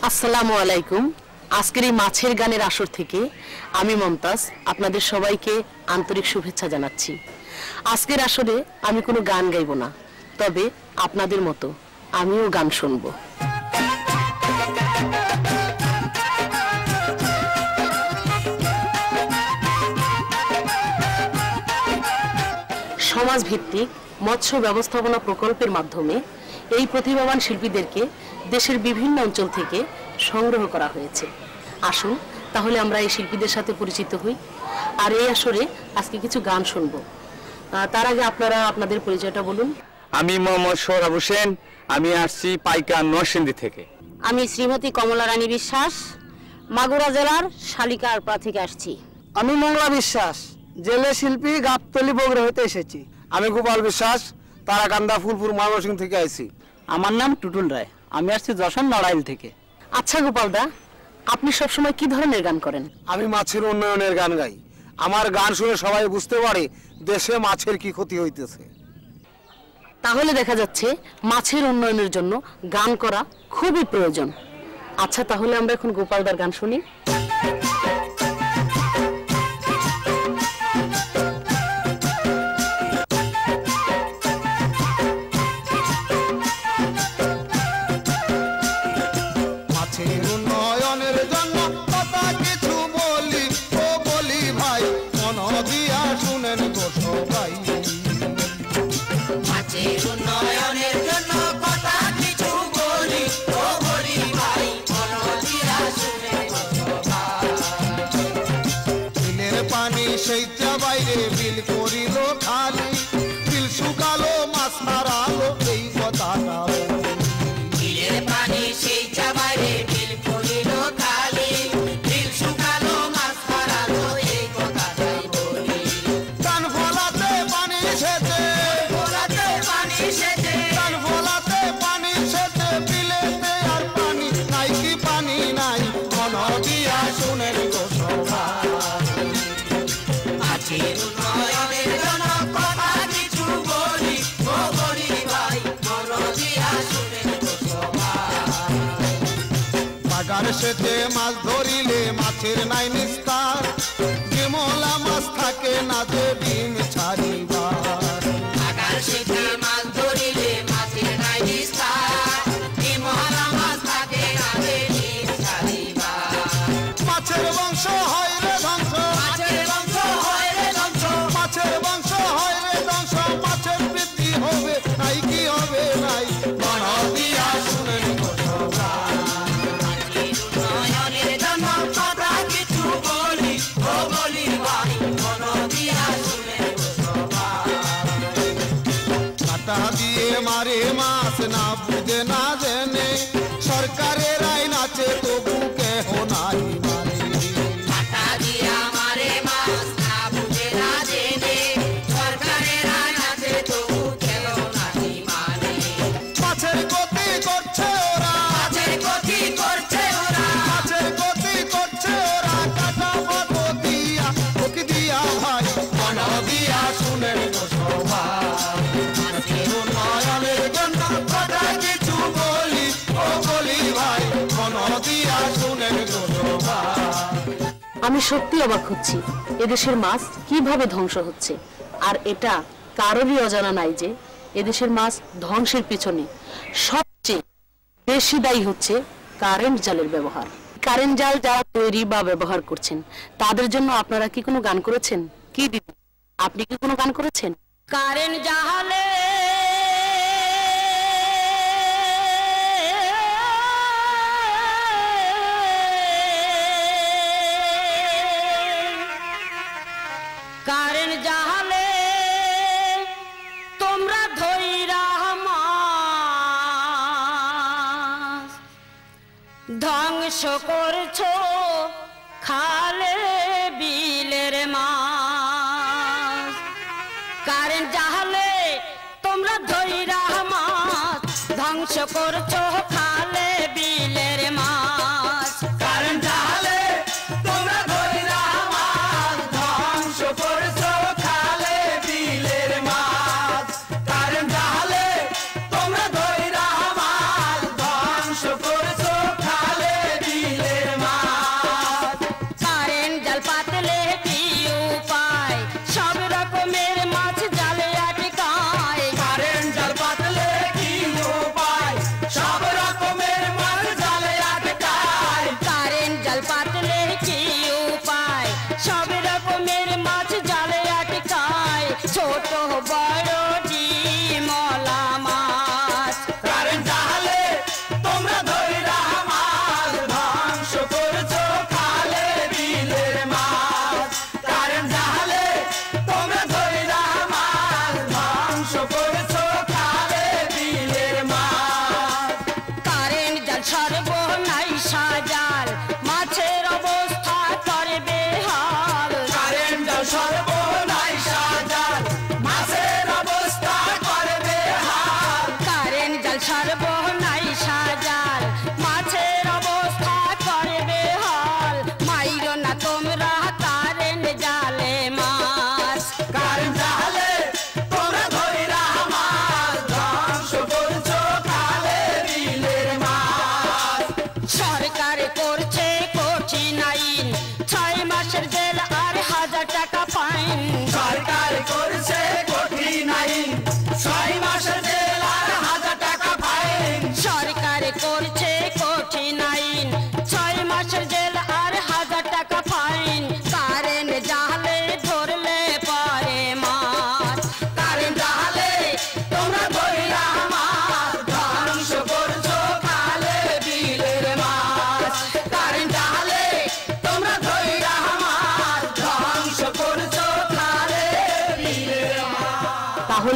আসসালামু আলাইকুম। আজকের এই মাছের গানের আসর থেকে আমি মমতাজ আপনাদের সবাইকে আন্তরিক শুভেচ্ছা জানাচ্ছি। আজকের আসরে আমি কোনো গান গাইব না, তবে আপনাদের মতো আমিও গান শুনব। সমাজভিত্তিক মৎস্য ব্যবস্থাপনা প্রকল্পের মাধ্যমে এই প্রতিভাবান শিল্পীদেরকে দেশের বিভিন্ন অঞ্চল থেকে সংগ্রহ করা হয়েছে। আসুন তাহলে আমরা এই শিল্পীদের সাথে পরিচিত হই, আর এই আসরে আজকে কিছু গান শুনব। তার আগে আপনারা আপনাদের পরিচয়টা বলুন। আমি মোহাম্মদ সোহরাব হোসেন, আমি আসছি পাইকা নরসিংদী থেকে। আমি শ্রীমতী কমলা রানী বিশ্বাস, মাগুরা জেলার শালিকারপাড়া থেকে আসছি। আমি মংলা বিশ্বাস, জেলে শিল্পী, গাবতলী বগুড়া হতে এসেছি। আমি গোপাল বিশ্বাস, তারাকান্দা ফুলপুর ময়মনসিংহ থেকে আইছি। আমার নাম টুটুল রায়, আমি আসছি যশোর নড়াইল থেকে। আচ্ছা গোপালদা, আপনি সবসময় কি ধরনের গান করেন? আমি মাছের উন্নয়নের গান গাই। আমার গান শুনে সবাই বুঝতে পারে দেশে মাছের কি ক্ষতি হইতেছে। তাহলে দেখা যাচ্ছে মাছের উন্নয়নের জন্য গান করা খুবই প্রয়োজন। আচ্ছা তাহলে আমরা এখন গোপালদার গান শুনি। মাছের উন্নয়নের জন্য কথা কিছু বলি, ও বলি ভাই, মন দিয়া শুনেন গো সবাই। মাছের উন্নয়নের জন্য কথা কিছু বলি, ও বলি ভাই, মন দিয়া শুনেন গো সবাই। বিলের পানি সেইটা বাইরে বিল করিল খালি, বিল শুকালো মাছ হারালো, এই কথাটা বিলের পানি সেই চাবাইরে বিল পড়িল খালি, বিল শুকালো মাছ হারালো, এই কথাটাই বলি। কান ফলাতে পানি সেচে, ফোলাতে পানি সেচে, কান ফলাতে পানি সেচে, বিলেতে আর পানি নাই, কি পানি নাই, মন দিয়া শুনেন গো সবাই। মাছের উন্নয়নের জন্য কথা কিছু বলি, ও বলি ভাই, মন দিয়া শুনেন গো সবাই। বাগান সেচে মাছ ধরিলে মাছের নাই নিস্তার, বিমলা মাছ থাকে না যে ডিম ছাড়িবার। আকার সেচে মাছ ধরিলে মাছের নাই নিস্তার, এই মহারা মাছ থাকে না যে ডিম ছাড়িবার। মাছের বংশ হয় রে ধ্বংস, মাছের বংশ হয় রে ধ্বংস, মাছের বংশ হয় রে ধ্বংস, মাছের বৃদ্ধি হবে নাই, কি হবে নাই, মন দিয়া শুনেন গো সবাই। মাছের উন্নয়নের জন্য কথা কিছু বলি, ও বলি ভাই, মন দিয়া শুনেন গো সবাই। কাটা দিয়ে মারে মাছ না বুঝে না জেনে, সরকারের আইন আছে তবু কেহ নাই মানে। কাটা দিয়া মারে মাছ না বুঝে না জেনে, সরকারের আইন আছে তবু কেউ নাহি মানে। মাছের গতি করছে ওরা, মাছের ক্ষতি করছে ওরা, মাছের গতি করছে ওরা, কাটা পাতো দিয়া ওকে দিয়া ভাই, মন দিয়া শুনেন গো সবাই। মাছের উন্নয়নের জন্য কথা কিছু বলি, ও বলি ভাই, মন দিয়া শুনেন গো সবাই। আমি সত্যি অবাক হচ্ছি এদেশের মাছ কিভাবে ধ্বংস হচ্ছে, আর এটা কারোরই অজানা নাই যে এদেশের মাছ ধ্বংসের পিছনে সবচেয়ে বেশি দায়ী হচ্ছে কারেন্ট জালের ব্যবহার। কারেন্ট জাল যারা তৈরি বা ব্যবহার করছেন তাদের জন্য আপনারা কি কোনো গান করেছেন? কি দিদি, আপনি কি কোনো গান করেছেন? কারেন্ট জাহালে কারেন্ট জাহালে তোমরা ধইরা মাছ ধ্বংস করছো খালে বিলের মাছ। কারেন্ট জাহালে তোমরা ধইরা মাছ ধ্বংস করছো খালে বিলের মাছ। কারেন্ট জালে তোমরা ধইরা মাছ ধ্বংস করছো খালে বিলের মাছ। কারেন্ট জালে তোমরা ধইরা মাছ ধ্বংস করছো খালে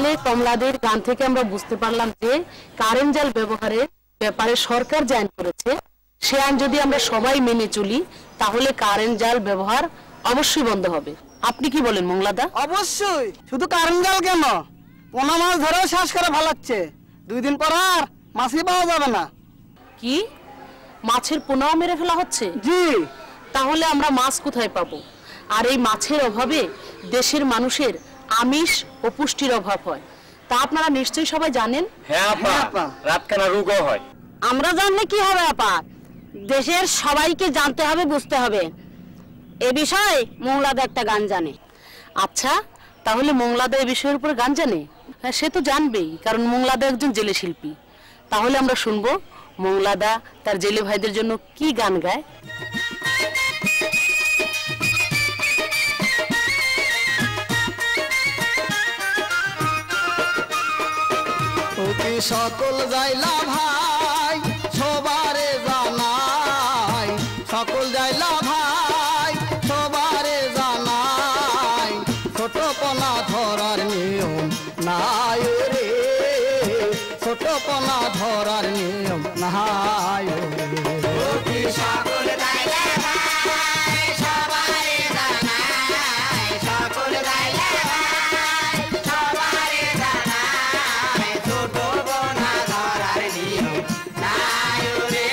তাহলে কমলাদের গান থেকে আমরা বুঝতে পারলাম যে কারেন্ট জাল ব্যবহারের ব্যাপারে সরকার যে আইন করেছে সে আইন যদি আমরা সবাই মেনে চলি তাহলে কারেন্ট জাল ব্যবহার অবশ্যই বন্ধ হবে। আপনি কি বলেন মংলাদা? অবশ্যই, শুধু কারেন্ট জাল কেন, পোনা মাছ ধরেও শ্বাস করে ভালাচ্ছে, 2 দিন পর আর মাছই পাওয়া যাবে না। কি মাছের পোনাও মেরে ফেলা হচ্ছে? জি। তাহলে আমরা মাছ কোথায় পাবো? আর এই মাছের অভাবে দেশের মানুষের আমিষ ও পুষ্টির অভাব হয়, তা আপনারা নিশ্চয়ই সবাই জানেন। হ্যাঁ আপা, রাতকানা রোগও হয়। আমরা জানলে কি হবে আপা, দেশের সবাইকে জানতে হবে, বুঝতে হবে। এ বিষয়ে মংলাদা একটা গান জানে। আচ্ছা, তাহলে মংলাদা এই বিষয়ের উপর গান জানে? হ্যাঁ, সে তো জানবেই, কারণ মংলাদা একজন জেলে শিল্পী। তাহলে আমরা শুনবো মংলাদা তার জেলে ভাইদের জন্য কি গান গায়। সকল যাইলা ভাই সবারে জানাই, সকল যাইলা ভাই সবারে জানাই, ছোট পোনা ধরার নিয়ম নাই রে, ছোট পোনা ধরার নিয়ম নাই রে। সকল গাইলা ভাই সবারে জানাই, সকল গাইলা ভাই সবারে জানাই, ছোট বোনা ধরার নিয়ম নাই রে,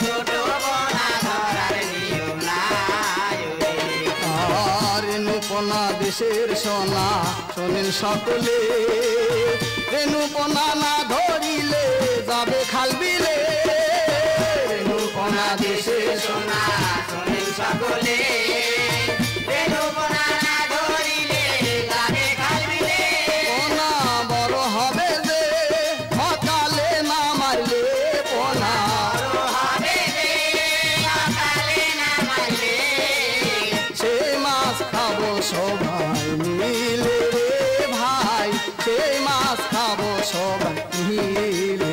ছোট বোনা ধরার নিয়ম নাই রে। আর রেণুপনা দেশের সোনা শোনেন সকলে, রেণুপনা না ধরিলে যাবে খাল বিলে, রেণুপনা দেশের সোনা শোনেন সকলে, রেণুপনা না ধরিলে যাবে খাল বিলে, পোনা বড় হবে যে অকালে না মারলে, পোনা হবে যে অকালে না মারলে, সেই মাছ খাবো সবাই মিলে রে ভাই, সেই মাছ খাবো সবাই মিলে রে।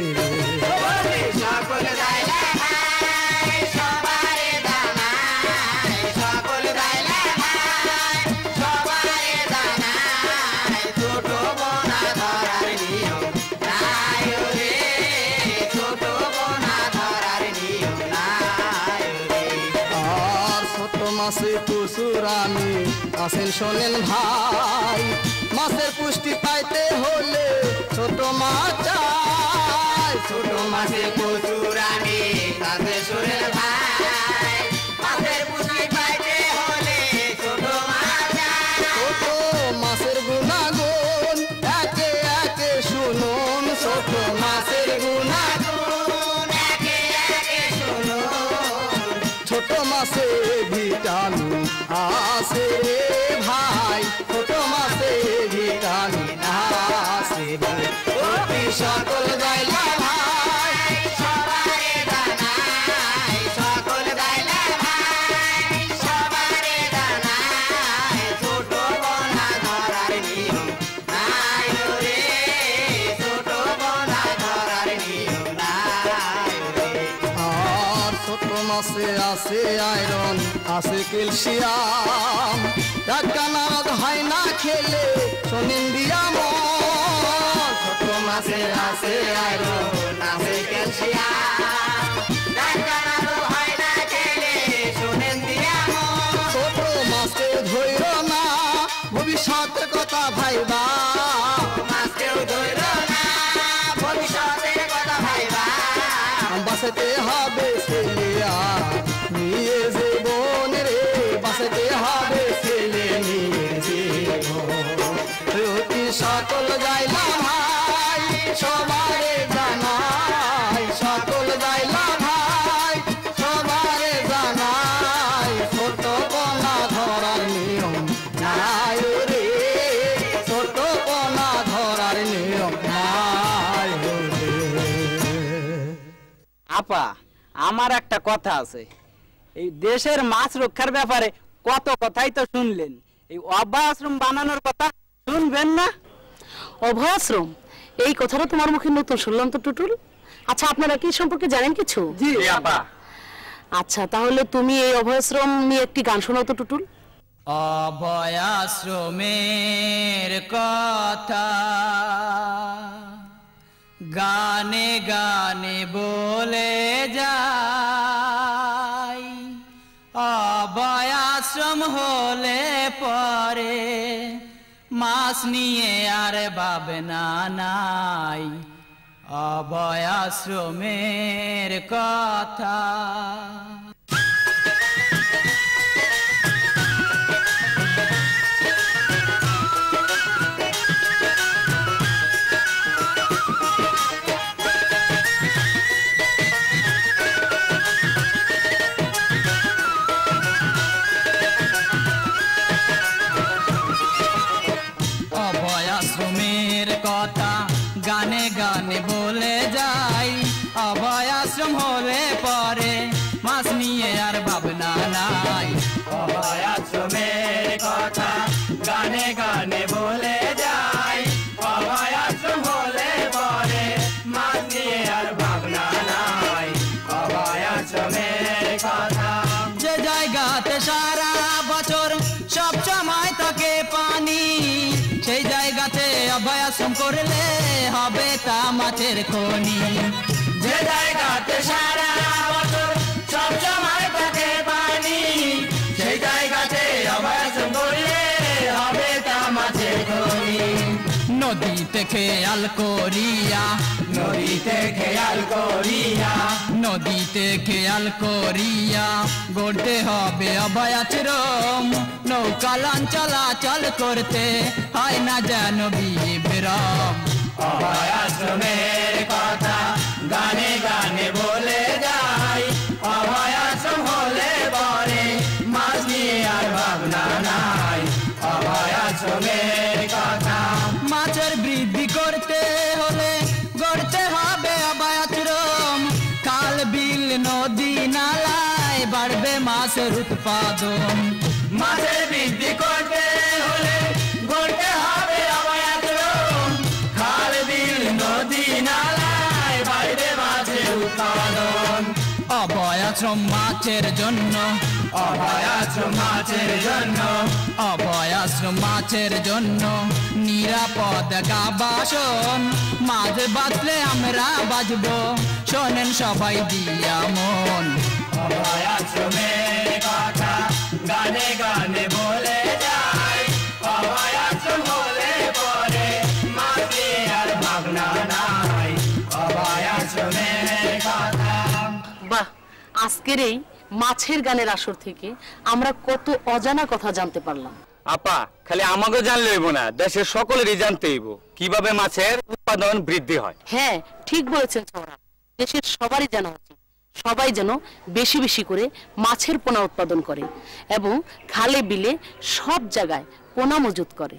সকল গাইলা ভাই সবারে জানাই, সকল গাইলা ভাই সবারে জানাই, ছোট বোনা ধরার নিয়ম নাই রে, ছোট বোনা ধরার নিয়ম নাই রে। আর ছোট মাছে প্রচুর আমি আসেন শোনেন ভাই, মাছের পুষ্টি পাইতে হলে ছোট মাছ চাই, ছোট মাছে প্রচুর আমি তাতে শোনেন ভাই, মাছের পুষ্টি পাইতে হলে ছোট মাছ চাই। ছোট মাছের গুণাগুণ একে একে শুনুন, ছোট মাছের গুণাগুণ একে একে শুনুন, ছোট মাছে ভিটামিন আছে রে ভাই, ছোট মাছে ভিটামিন আছে ভাই। অতি সকল গাইলা ভাই সবারে জানাই, সকল গাইলা ভাই সবারে জানাই, ছোট বোনা ধরার নিয়ম নাই রে, ছোট বোনা ধরার নিয়ম নাই রে। আর ছোট মাছে আছে আয়রন আছে ক্যালসিয়াম, টাকা নারদ হয় না খেলে শোনেন দিয়াম, ছোট মাছে আছে আয়রন আছে ক্যালসিয়াম, ডাক্তারও হয় না খেলে শোনেন দিয়াম, ছোট মাছে ধৈর না ভবিষ্যতের কথা ভাইবা, মাছকেও ধৈর না ভবিষ্যতের কথা ভাইবা, বাঁচাতে হবে ছেলেয়া নিয়ে জীবন রে, বাঁচাতে হবে ছেলে নিয়ে জীবন। অতি সকল গাইলা ভাই সবারে জানাই, সকল গাইলা ভাই সবারে জানাই, ছোট পোনা ধরার নিয়ম নাই রে, ছোট পোনা ধরার নিয়ম নাই রে। আপা, আমার একটা কথা আছে। এই দেশের মাছ রক্ষার ব্যাপারে কত কথাই তো শুনলেন, এই অভয় আশ্রম বানানোর কথা শুনবেন না? অভয় আশ্রম, এই কথাটা তোমার মুখে নতুন শুনলাম তো টুটুল। আচ্ছা, আপনারা কি সম্পর্কে জানেন কিছু? জি আপা, আচ্ছা, তাহলে তুমি এই অভয় আশ্রম নিয়ে একটি গান শোনাও তো টুটুল। অভয়াশ্রমের কথা গানে গানে বলে যাই, অভয়াশ্রম হলে পরে মাছ নিয়ে আর ভাবনা নাই, অভয়াশ্রমের কথা। অভয়াশ্রমের কথা গানে গানে বলে যাই, অভয়াশ্রম হলে পরে মাছ নিয়ে আর ভাবনা নাই, অভয়াশ্রমের কথা গানে গানে বলে যাই, অভয়াশ্রম হলে পরে মাছ নিয়ে আর ভাবনা নাই, অভয়াশ্রমের কথা। যে জায়গাতে সারা বছর সব সময় থাকে পানি, সেই জায়গাতে অভয়াশ্রম করলে হবে তা মাছের খনি। যে জায়গাতে সারা বছর সব সময় থাকে পানি, সেই জায়গাতে অভয়াশ্রম করলে হবে তা মাছের খনি। নদীতে খেয়াল করিয়া, নদীতে খেয়াল করিয়া, নদীতে খেয়াল করিয়া গড়তে হবে অভয়াশ্রম, নৌকা লঞ্চ চলাচল করতে হয় না যেন বিভ্রম, অভয়াশ্রমের কথা গানে গানে বলে যাই, অভয়াশ্রম হলে পরে মাছ নিয়ে আর ভাবনা নাই, অভয়াশ্রমের কথা। মাছের বৃদ্ধি করতে হলে গড়তে হবে অভয়াশ্রম, খাল বিল নদী নালায় বাড়বে মাছের উৎপাদন, মাছের বৃদ্ধি করতে হলে গড়তে হবে অভয়াশ্রম, খাল বিল নদী নালায় বাড়বে মাছের উৎপাদন। অভয়াশ্রম মাছের জন্য, অভয়াশ্রম মাছের জন্য, অভয়াশ্রম মাছের জন্য নিরাপদ আবাসন, মাছ বাঁচলে আমরা বাঁচবো, শোনেন সবাই দিয়া মন, অভয়াশ্রমের কথা গানে গানে বলে যাই, অভয়াশ্রম হলে পরে মাছ নিয়ে আর ভাবনা নাই, অভয়াশ্রমের কথা। বাহ, আজকের এই মাছের গানের আসর থেকে আমরা কত অজানা কথা জানতে পারলাম। আপা, খালি আমাকে জানলে হইব না, দেশের সকলেরই জানতে হইব কিভাবে মাছের উৎপাদন বৃদ্ধি হয়। হ্যাঁ, ঠিক বলেছেন সৌরভ, দেশের সবারই জানা উচিত, সবাই যেন বেশি বেশি করে মাছের পোনা উৎপাদন করে এবং খালে বিলে সব জায়গায় পোনা মজুত করে।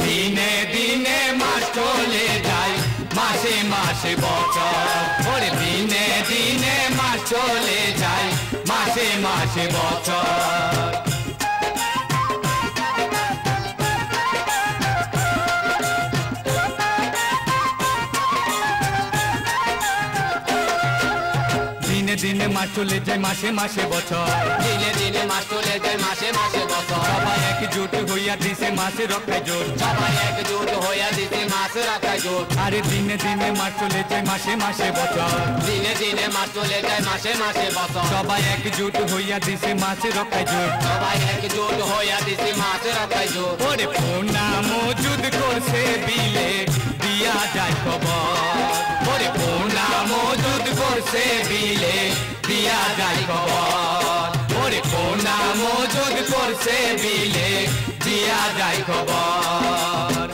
দিনে দিনে মাস চলে যায়, মাসে মাসে বছর, ওরে দিনে দিনে মাস চলে যায়, মাসে মাসে বছর। দিনে দিনে মাস চলে যায়, মাসে মাসে বছর, দিনে দিনে মাস চলে যায়, মাসে মাসে বছর। সবাই একজোট হইয়া দিছে মাছের রক্ষায় জোট, সবাই একজোট হইয়া দিছে মাছের রক্ষায় জোট। আরে দিনে দিনে মাস চলে যায়, মাসে মাসে বছর, দিনে দিনে মাস চলে যায়, মাসে মাসে বছর। সবাই একজোট হইয়া দিছে মাছের রক্ষায় জোট, সবাই একজোট হইয়া দিছে মাছের রক্ষায় জোট। ওরে পোনা মজুদ করছে বিলে দিয়া যায় খবর, ওরে পোনা মজুদ করছে বিলে দিয়া যায় খবর, ওরে পোনা মজুদ করছে বিলে দিয়া যায় খবর।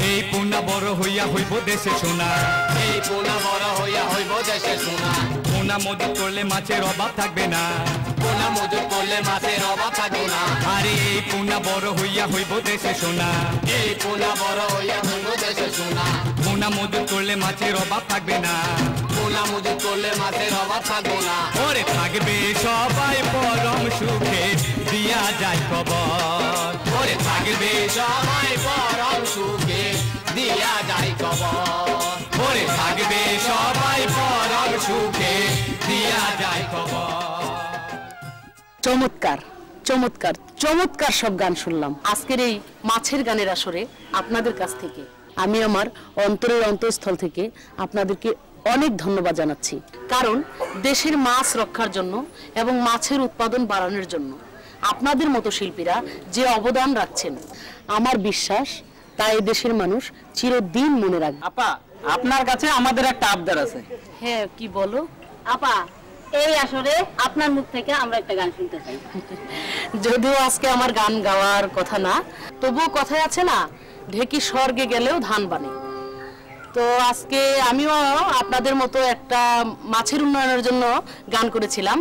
এই পোনা বড় হইয়া হইব দেশে সোনা, এই পোনা বড় হইয়া হইব দেশে সোনা। পোনা মজুদ করলে মাছের অভাব থাকবে না, পোনা মজুদ করলে মাছের অভাব থাকবে না। আরে এই পোনা বড় হইয়া হইব দেশে সোনা, এই পোনা বড় হইয়া হইব দেশে সোনা। পোনা মজুদ করলে মাছের অভাব থাকবে না, পোনা না মজুদ করলে মাছের অভাব থাকবো না। ওরে থাকবে সবাই পরম সুখে দিয়া যায় খবর। ওরে থাকবে সবাই পরম সুখে দিয়া যায় খবর। ওরে থাকবে সবাই পরম সুখে দিয়া যায় খবর। চমৎকার চমৎকার চমৎকার সব গান শুনলাম আজকের এই মাছের গানের আসরে আপনাদের কাছ থেকে। আমি আমার অন্তরের অন্তঃস্থল থেকে আপনাদেরকে অনেক ধন্যবাদ জানাচ্ছি, কারণ দেশের মাছ রক্ষার জন্য এবং মাছের উৎপাদন বাড়ানোর জন্য আপনাদের মতো শিল্পীরা যে অবদান রাখছেন, আমার বিশ্বাস তা এই দেশের মানুষ চিরদিন মনে রাখবে। আপা, আপনার কাছে আমাদের একটা আবদার আছে। হ্যাঁ, কি বলো আপা? এই আসরে আপনার মুখ থেকে আমরা একটা গান শুনতে চাই। যদিও আজকে আমার গান গাওয়ার কথা না, তবুও কথায় আছে না, ঢেকি স্বর্গে গেলেও ধান বানে। তো আজকে আমিও আপনাদের মতো একটা মাছের উন্নয়নের জন্য গান করেছিলাম।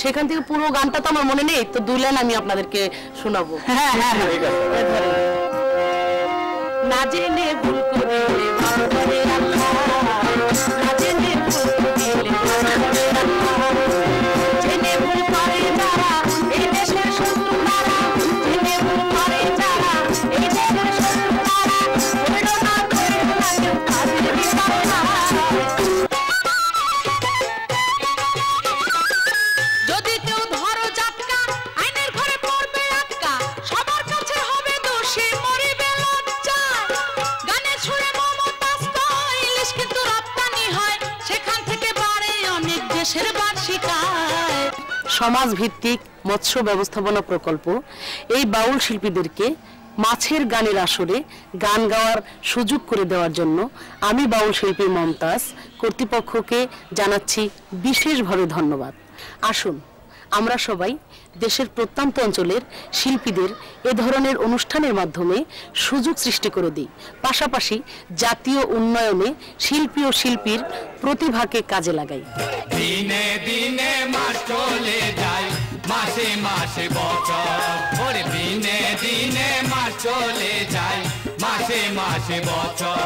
সেখান থেকে পুরো গানটা তো আমার মনে নেই, তো 2 লাইন আমি আপনাদেরকে শোনাবো। হ্যাঁ হ্যাঁ, না জেনে ভুল করিলে মাফ করে আল্লাহ, না জেনে ভুল করিলে মাফ করে আল্লাহ। জেনে ভুল করে যারা এই দেশের শত্রু তারা, জেনে ভুল করে যারা এই দেশের শত্রু তারা, কইরো না কেউ তাদের বিচার না। যদি কেউ ধরো জাটকা, আইনের ঘরে পড়বে আটকা, সবার কাছে হবে দোষী, মরিবে লজ্জা। গানে ছুঁড়ে মমতাজ কয়, ইলিশ কিন্তু রপ্তানি হয়, সেখান থেকে বাড়ে অনেক দেশের বার্ষিক আয়। সমাজ ভিত্তিক মৎস্য ব্যবস্থাপনা প্রকল্প এই বাউল শিল্পীদেরকে মাছের গানের আসরে গান গাওয়ার সুযোগ করে দেওয়ার জন্য আমি বাউল শিল্পী মমতাজ কর্তৃপক্ষকে জানাচ্ছি বিশেষভাবে ধন্যবাদ। আসুন আমরা সবাই দেশের প্রত্যন্ত অঞ্চলের শিল্পীদের এ ধরনের অনুষ্ঠানের মাধ্যমে সুযোগ সৃষ্টি করে দিই, পাশাপাশি জাতীয় উন্নয়নে শিল্পী ও শিল্পীর প্রতিভাকে কাজে লাগাই। দিনে দিনে মাস চলে যায়, মাসে মাসে বছর। ওরে দিনে দিনে মাস চলে যায়, মাসে মাসে বছর।